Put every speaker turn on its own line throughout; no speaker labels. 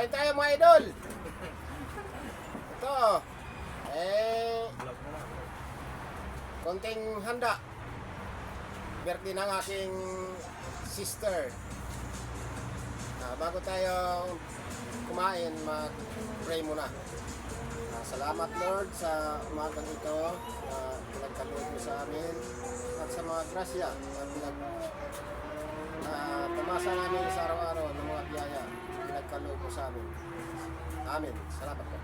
Kain tayo mga idol. Ito. Konting handa. Birthday ng aking sister. Bago tayo kumain, mag-pray muna. Salamat Lord sa umagang ito na pinagkaloob mo sa amin at sa mga grasya na tamasa namin sa araw-araw ng mga biyaya pinagkaloob mo sa amin. Amen. Salamat po.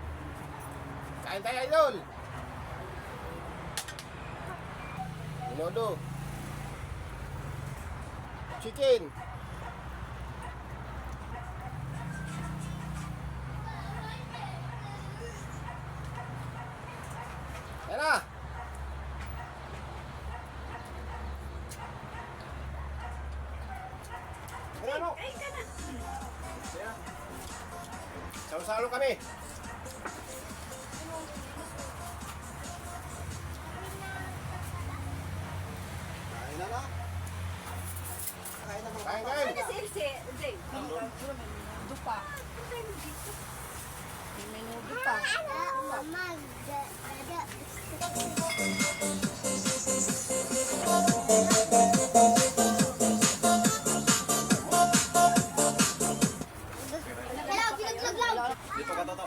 Kain tayo idol! Inodo. Chicken. Yan na! Ano? Salo-salo kami. Kain na na. Kain, kain.
Ano si Ilse? Dupa. May menudo pa.
Mama,
Dito ka toto.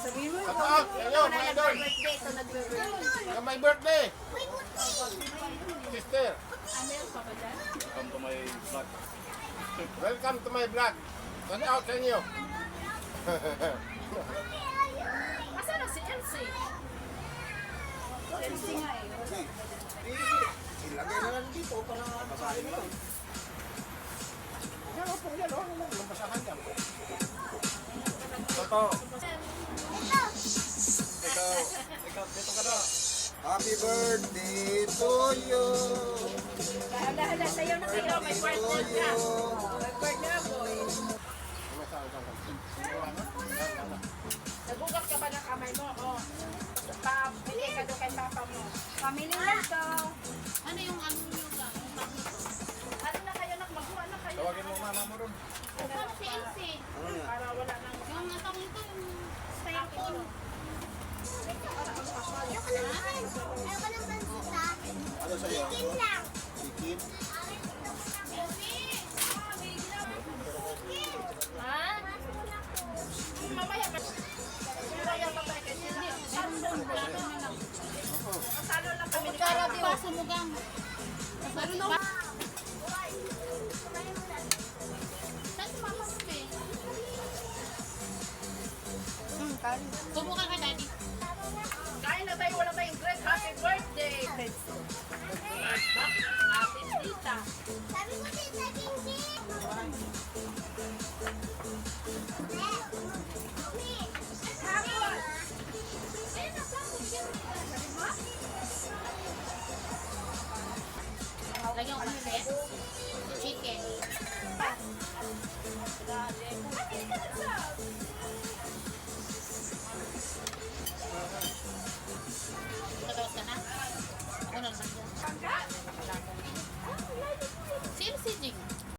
Sabihin mo,
Kapag, ayun, mga idol.
birthday ito, nagbe-birthday.
Yung may birthday. Sister,
Welcome to my vlog.
welcome to my vlog. Turn out sa inyo.
Asa na si Elsie? Elsie nga eh.
Ilagay na lang dito para
Basahin mo lang.
yan o, yan o, lumbasahan yan. Toto,
Ikaw, dito ka na.
happy birthday to you.
Hala, sayo na kayo. May partner ka. May partner boy. Nagugas ka ba ng kamay mo? O. Pili ka doon kay papa mo. Family lang to.
Ano yung ano yung